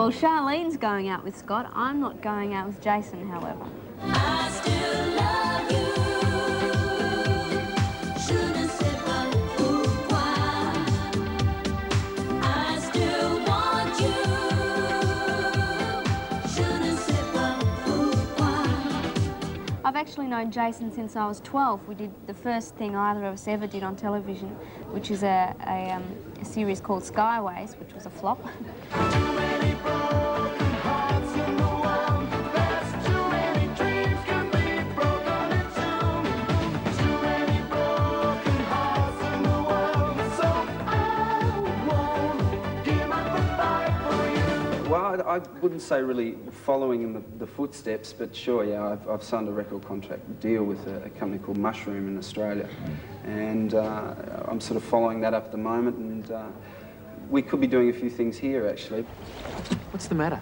Well, Charlene's going out with Scott. I'm not going out with Jason, however. I still love you. Je ne sais pas pourquoi. I still want you. Je ne sais pas pourquoi. I've actually known Jason since I was 12. We did the first thing either of us ever did on television, which is a series called Skyways, which was a flop. Well, I wouldn't say really following in the footsteps, but sure, yeah, I've signed a record contract deal with a company called Mushroom in Australia, and I'm sort of following that up at the moment, and we could be doing a few things here, actually. What's the matter?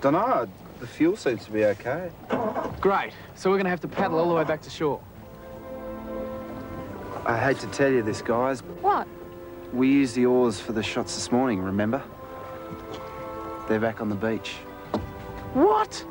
Dunno, the fuel seems to be okay. Great. So we're going to have to paddle all the way back to shore. I hate to tell you this, guys. What? We used the oars for the shots this morning, remember? They're back on the beach. What?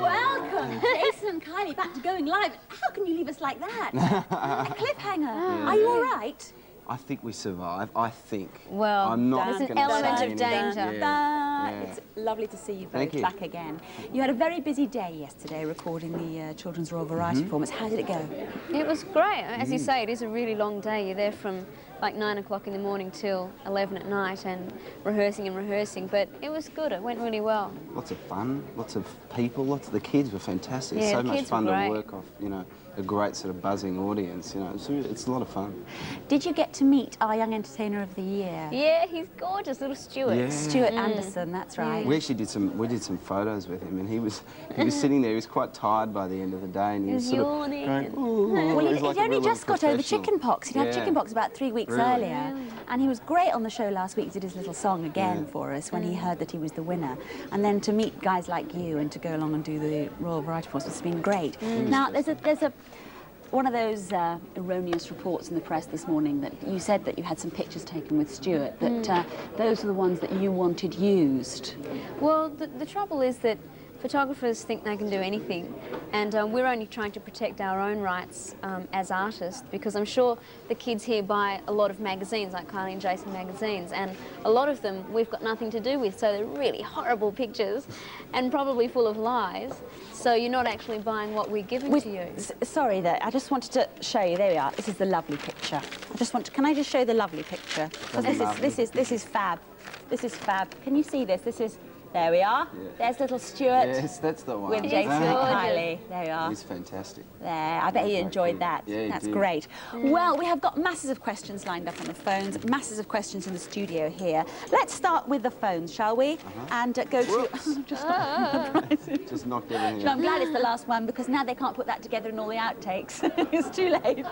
Welcome, Jason and Kylie, back to going live. How can you leave us like that? A cliffhanger. Are you all right? I think we survive. I think. Well, I'm not there's an gonna element say of anything. danger. Yeah. It's lovely to see you both Thank you. back again. You had a very busy day yesterday recording the Children's Royal Variety Performance. How did it go? It was great. As you say, it is a really long day. You're there from like 9 o'clock in the morning till 11 at night and rehearsing, but it was good. It went really well. Lots of fun, lots of people, lots of the kids were fantastic. Yeah, so the much kids fun were to great. work off, you know, a great sort of buzzing audience, you know. It's a lot of fun. Did you get to meet our Young Entertainer of the Year? Yeah, he's gorgeous, little Stuart. Yeah. Stuart Anderson, that's right. We actually did some photos with him, and he was sitting there. He was quite tired by the end of the day, and he was He was sort of yawning. going, "Ooh." Well, He was he'd like a only real just got over professional. chicken pox. He'd had Yeah. chicken pox about 3 weeks Really? earlier. And he was great on the show last week. He did his little song again for us when he heard that he was the winner. And then to meet guys like you and to go along and do the Royal Variety Force has been great. Now, there's one of those erroneous reports in the press this morning that you said that you had some pictures taken with Stuart, that those are the ones that you wanted used. Well, the trouble is that photographers think they can do anything, and we're only trying to protect our own rights as artists, because I'm sure the kids here buy a lot of magazines, like Kylie and Jason magazines, and a lot of them we've got nothing to do with, so they're really horrible pictures and probably full of lies, so you're not actually buying what we're giving to you. Sorry, I just wanted to show you. There we are. This is the lovely picture. Can I just show the lovely picture? Because this is fab. This is fab. Can you see this? This is. There we are. Yeah. There's little Stuart. Yes, that's the one. With Jason and Kylie. There we are. He's fantastic. There. I bet he enjoyed that. Yeah, that's he did. great. Well, we have got masses of questions lined up on the phones, masses of questions in the studio here. Let's start with the phones, shall we? And go to... Just knocked everything I'm glad it's the last one, because now they can't put that together in all the outtakes. It's too late.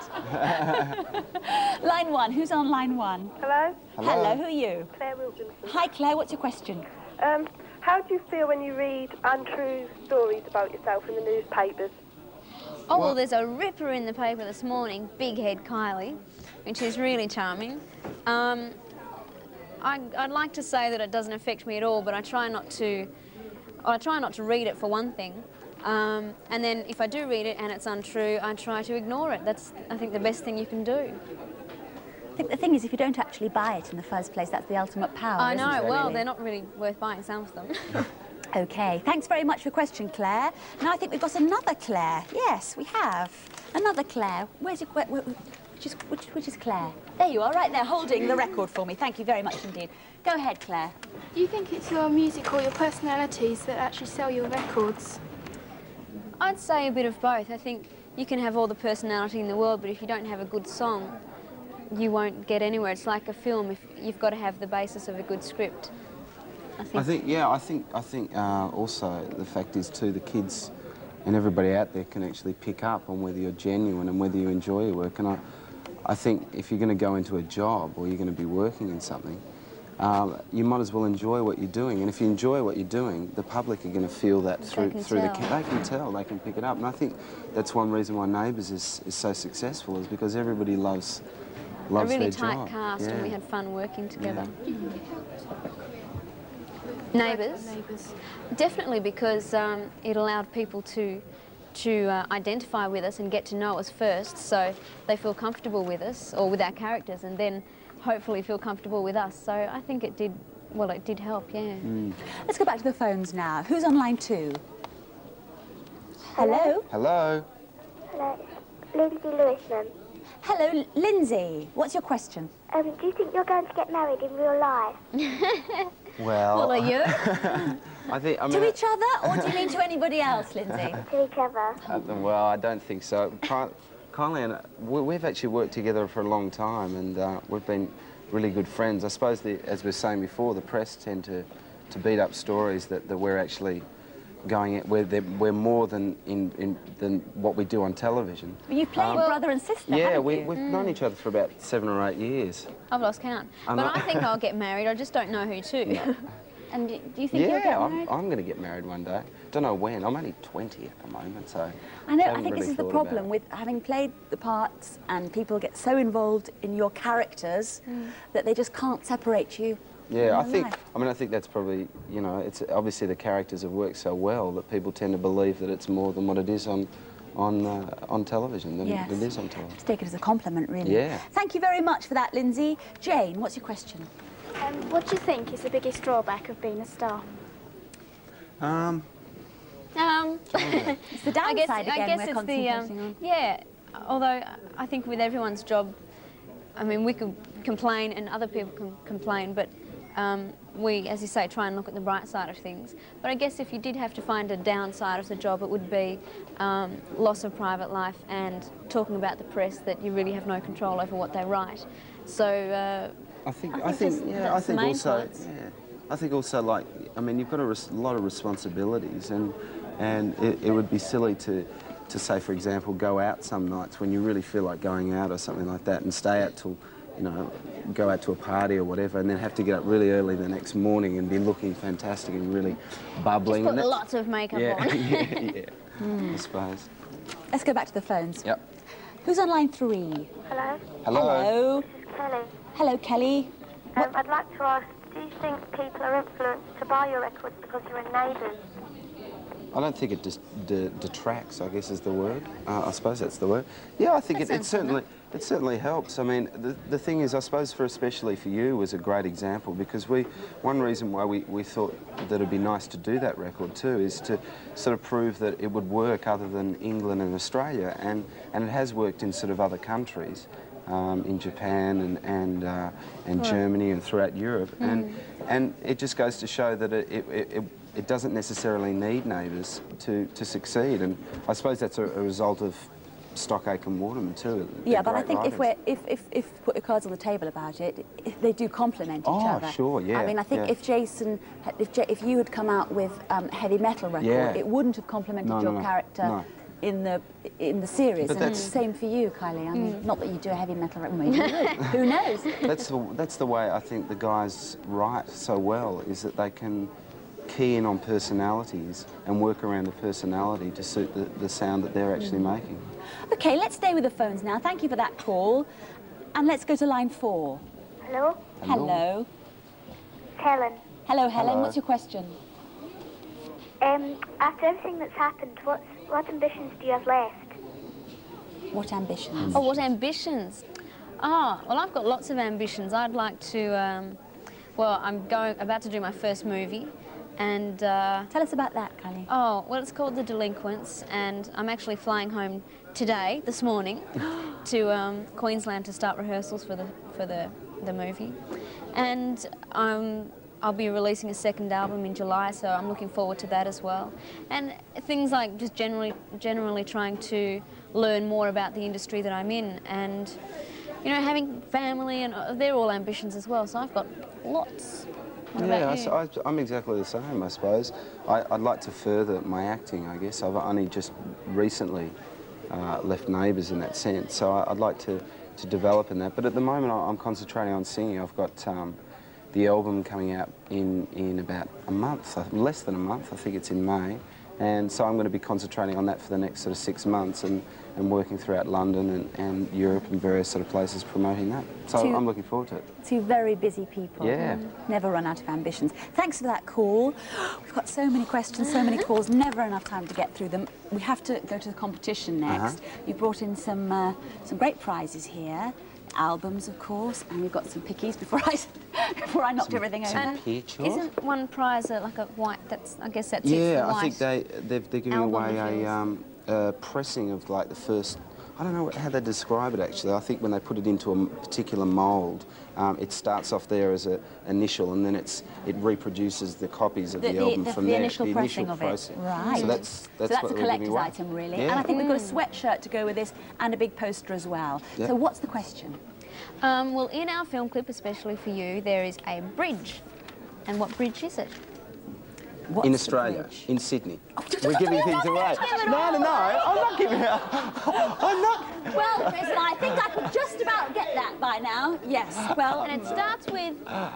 Line one. Who's on line one? Hello? Hello, who are you? Claire Wilkinson. Hi, Claire. What's your question? How do you feel when you read untrue stories about yourself in the newspapers? Oh, well, there's a ripper in the paper this morning, Big Head Kylie, which is really charming. I'd like to say that it doesn't affect me at all, but I try not to read it, for one thing. And then if I do read it and it's untrue, I try to ignore it. That's, I think, the best thing you can do. I think the thing is, if you don't actually buy it in the first place, that's the ultimate power. I isn't know, it, well, really? they're not really worth buying, some of them. OK, thanks very much for your question, Claire. Now I think we've got another Claire. Yes, we have. Another Claire. Where's your... Which is Claire? There you are, right there, holding the record for me. Thank you very much indeed. Go ahead, Claire. Do you think it's your music or your personalities that actually sell your records? I'd say a bit of both. I think you can have all the personality in the world, but if you don't have a good song, you won't get anywhere. It's like a film. If you've got to have the basis of a good script. I think also the fact is too, the kids and everybody out there can actually pick up on whether you're genuine and whether you enjoy your work. And I think if you're going to go into a job or you're going to be working in something, you might as well enjoy what you're doing. And if you enjoy what you're doing, the public are going to feel that through the... They can tell, they can pick it up. And I think that's one reason why Neighbours is so successful, is because everybody loves loves a really their tight job. cast, and Yeah. we had fun working together. Neighbours, Neighbours. definitely, because it allowed people to identify with us and get to know us first, so they feel comfortable with us or with our characters, and then hopefully feel comfortable with us. So I think it did. Well, it did help. Yeah. Let's go back to the phones now. Who's on line 2? Hello? Hello. Hello, Lindsay Lewisman. Hello, Lindsay. What's your question? Do you think you're going to get married in real life? Well, Well, are you? I think, I mean, To each other, or do you mean to anybody else, Lindsay? To each other? well, I don't think so. Kylie and we've actually worked together for a long time, and we've been really good friends. I suppose, as we were saying before, the press tend to beat up stories that we're actually going at, we're more than than what we do on television. You played brother and sister, Yeah, haven't we've you? known each other for about 7 or 8 years. I've lost count. I'm But not- I think I'll get married. I just don't know who to. And do you think you'll Yeah, get married? I'm going to get married one day. Don't know when. I'm only 20 at the moment, so I know, I haven't think this really is the thought about problem it. with having played the parts, and people get so involved in your characters that they just can't separate you. Yeah, I in think. life. I mean, I think that's probably, you know, it's obviously the characters have worked so well that people tend to believe that it's more than what it is on television than Yes. it is on television. Just take it as a compliment, really. Yeah. Thank you very much for that, Lindsay. Jane, what's your question? What do you think is the biggest drawback of being a star? It's the downside I again guess we're it's concentrating on. yeah. Although I think with everyone's job, I mean, we could complain and other people can complain, but we, as you say, try and look at the bright side of things. But I guess if you did have to find a downside of the job, it would be loss of private life and talking about the press, that you really have no control over what they write. So I think that's the main also, parts. yeah, I think also, like, I mean, you've got a lot of responsibilities, and it would be silly to say, for example, go out some nights when you really feel like going out or something like that, and stay out till, you know, go out to a party or whatever, and then have to get up really early the next morning and be looking fantastic and really bubbling. just put and lots of makeup yeah, on. yeah, I suppose. Let's go back to the phones. Yep. Who's on line 3? Hello, Hello. Hello. this is Kelly. Hello, Kelly. I'd like to ask, do you think people are influenced to buy your records because you're in Neighbours? I don't think it just detracts, I guess is the word. I suppose that's the word. Yeah, I think it certainly helps. I mean, the thing is, I suppose especially for you was a great example, because one reason why we thought that it'd be nice to do that record too is to sort of prove that it would work other than England and Australia, and it has worked in sort of other countries. In Japan and Germany and throughout Europe, and it just goes to show that it doesn't necessarily need Neighbours to succeed, and I suppose that's a result of Stockache and Waterman too. Yeah, but I think if put your cards on the table about it, if they do complement each other. Oh, sure, yeah. I mean, I think yeah. if you had come out with heavy metal record, Yeah. it wouldn't have complemented your character. No. In the series, But and it's the same for you, Kylie. I mean, not that you do a heavy metal record, maybe you would. Who knows? That's the way I think the guys write so well, is that they can key in on personalities and work around the personality to suit the sound that they're actually making. Okay, let's stay with the phones now. Thank you for that call, and let's go to line 4. Hello, Hello. it's Helen. Hello, Helen. Hello. What's your question? After everything that's happened, what ambitions do you have left? What ambitions? Oh, what ambitions? Oh, well, I've got lots of ambitions. I'd like to, well, I'm about to do my first movie, and... Tell us about that, Kylie. Oh, well, it's called The Delinquents, and I'm actually flying home today, this morning, to Queensland to start rehearsals for the movie. And I'll be releasing a second album in July, so I'm looking forward to that as well. And things like just generally trying to learn more about the industry that I'm in, and, you know, having family, and they're all ambitions as well, so I've got lots. What about you? I'm exactly the same, I suppose. I'd like to further my acting, I guess. I've only just recently left Neighbours in that sense, so I'd like to develop in that. But at the moment, I'm concentrating on singing. I've got the album coming out in about a month, less than a month. I think it's in May, And so I'm going to be concentrating on that for the next sort of 6 months and working throughout London and Europe and various sort of places promoting that. So I'm looking forward to it. Two very busy people. Yeah. Never run out of ambitions. Thanks for that call. We've got so many questions, so many calls, never enough time to get through them. We have to go to the competition next. You brought in some great prizes here. Albums, of course, and we've got some pickies before I knocked everything over. And isn't one prize like a white? I guess that's yeah. the I think they're giving album away of a pressing of like the first. I don't know how they describe it actually. I think when they put it into a particular mould, it starts off there as an initial, and then it reproduces the copies of the album from there. Initial pressing of it. Right. So that's a what we're collector's giving away. item, really. Yeah. And I think we've got a sweatshirt to go with this, and a big poster as well. Yep. So what's the question? Well, in our film clip, especially for you, there is a bridge. And what bridge is it? What's In the Australia, bridge? in Sydney. We're giving things away. No, I'm not giving it. I'm not. Well, Chris, I think I could just about get that by now. Yes. Well, And it starts with...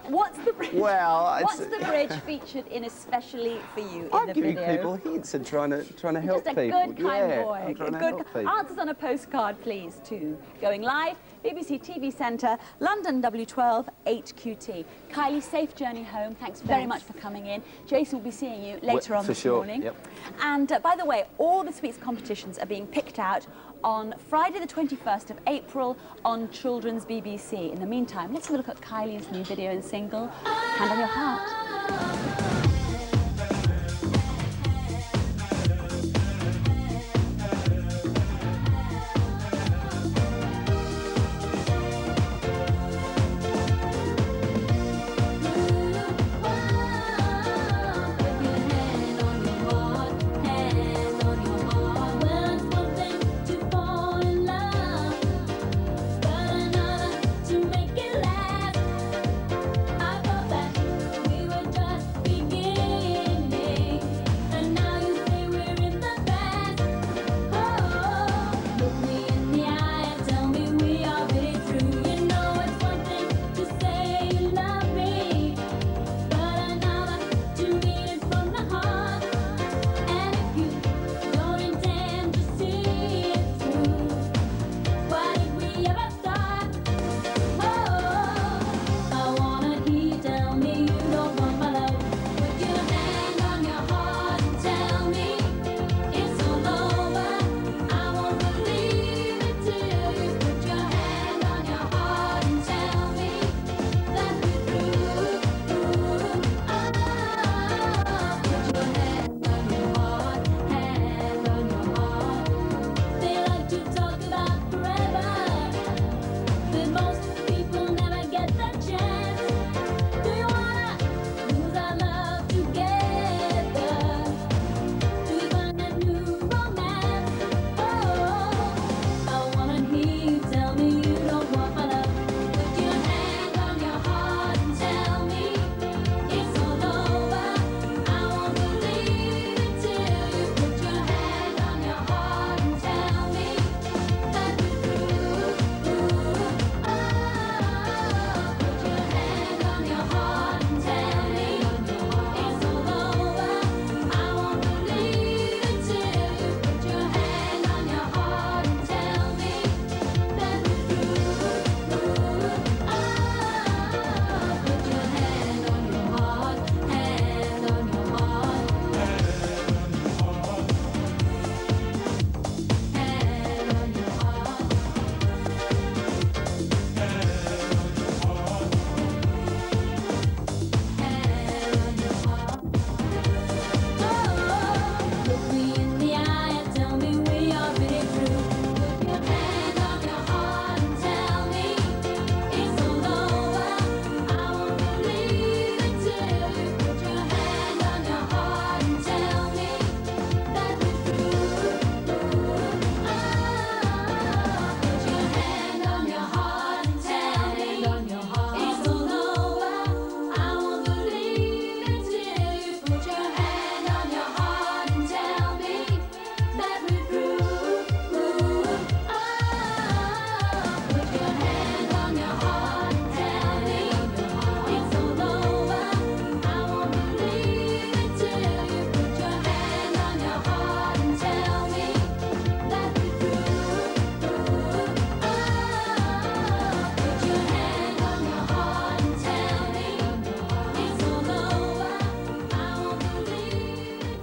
what's the bridge? Well, what's the bridge featured in especially for you in I'm the giving video? people hints and trying to help Just a people. good kind yeah, boy. I'm trying to Good help people. answers on a postcard, please, too. Going live, BBC TV Centre, London W12 8QT. Kylie, safe journey home. Thanks very much for coming in. Jason will be seeing you later on for this sure. morning. Yep. And by the way, all this week's competitions are being picked out on Friday the 21st of April on Children's BBC. In the meantime, let's have a look at Kylie's new video and single, Hand on Your Heart. To make it last, I thought that we were just beginning.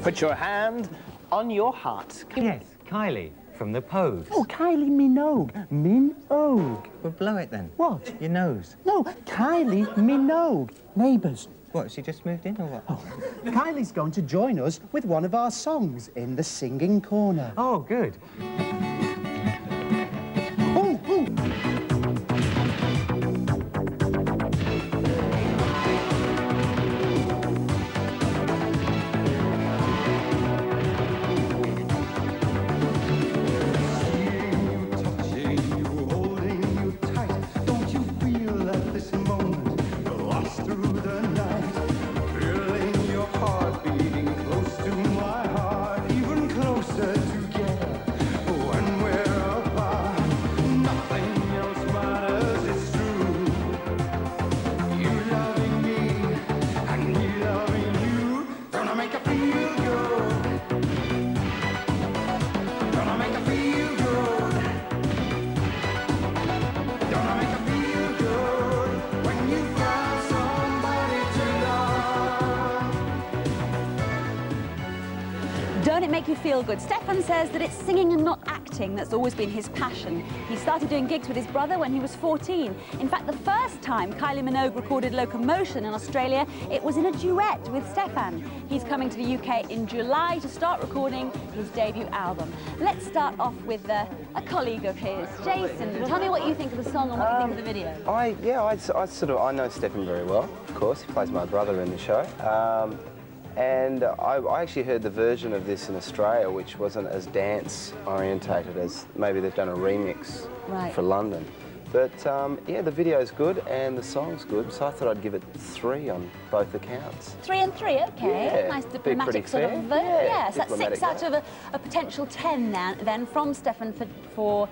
Put your hand on your heart. Yes, Kylie, from the Pose. Oh, Kylie Minogue. Minogue. Well, blow it then. What? Your nose. No, Kylie Minogue. Neighbours. What, she just moved in or what? Oh, Kylie's going to join us with one of our songs in the singing corner. Oh, good. Oh, oh. Don't it make you feel good? Stefan says that it's singing and not acting that's always been his passion. He started doing gigs with his brother when he was 14. In fact, the first time Kylie Minogue recorded Locomotion in Australia, it was in a duet with Stefan. He's coming to the UK in July to start recording his debut album. Let's start off with a colleague of his, Jason. Tell me what you think of the song and what you think of the video. I know Stefan very well, of course. He plays my brother in the show. And I actually heard the version of this in Australia, which wasn't as dance-orientated as maybe they've done a remix for London. But yeah, the video's good and the song's good, so I thought I'd give it 3 on both accounts. 3 and 3, okay. Yeah, Nice diplomatic sort of. Yeah, so that's 6 out of a potential 10 now, then from Stefan for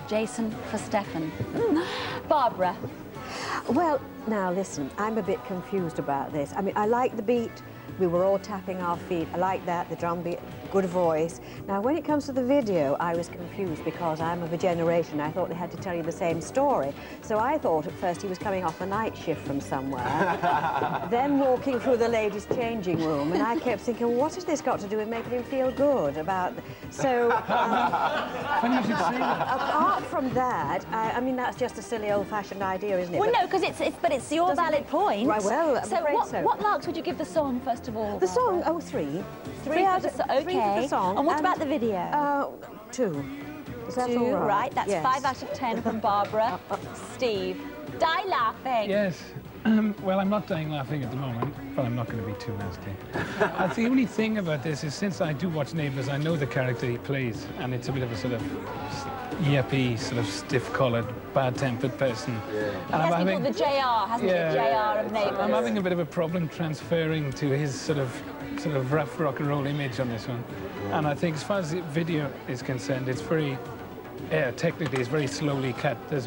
Jason for Stefan. Barbara. Well, now listen, I'm a bit confused about this. I mean, I like the beat. We were all tapping our feet. I like that, the drum beat, good voice. Now, when it comes to the video, I was confused because I'm of a generation. I thought they had to tell you the same story. So I thought at first he was coming off a night shift from somewhere, then walking through the ladies' changing room, and I kept thinking, what has this got to do with making him feel good about... So, apart from that, I mean, that's just a silly old-fashioned idea, isn't it? Well, no, because it's your valid point. Right, well, I'm afraid so. What marks would you give the song, first of all? The song, 3. 3 out of okay. 3 for the song. And what about the video? 2. Is that 2, all right? right. That's yes. 5 out of 10 from Barbara. Steve, die laughing. Yes. Well, I'm not dying laughing at the moment, but I'm not going to be too nasty. The only thing about this is, since I do watch Neighbours, I know the character he plays, and it's a bit of a sort of yippy, sort of stiff-collared, bad-tempered person. Yeah. And he has been called the JR, hasn't he? JR of Neighbours. I'm having a bit of a problem transferring to his sort of rough rock and roll image on this one. And I think as far as the video is concerned, it's very, technically it's very slowly cut. There's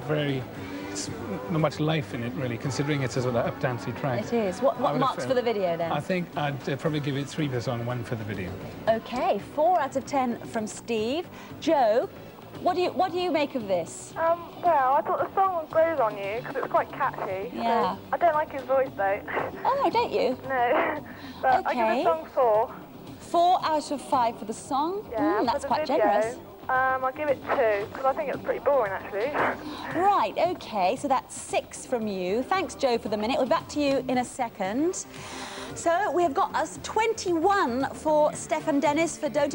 not much life in it, really, considering it's a sort of up-dancey track. It is. What marks for the video, then? I think I'd probably give it 3 for the song, 1 for the video. OK, 4 out of 10 from Steve. Joe, what do you make of this? Well, I thought the song grows on you because it's quite catchy. Yeah. So I don't like his voice, though. Oh, don't you? No. But I give the song 4. 4 out of 5 for the song? Yeah, that's for the quite video, generous. I'll give it 2, because I think it's pretty boring, actually. Right, OK, so that's 6 from you. Thanks, Joe, for the minute. We're back to you in a second. So we have got us 21 for Stefan Dennis for Don't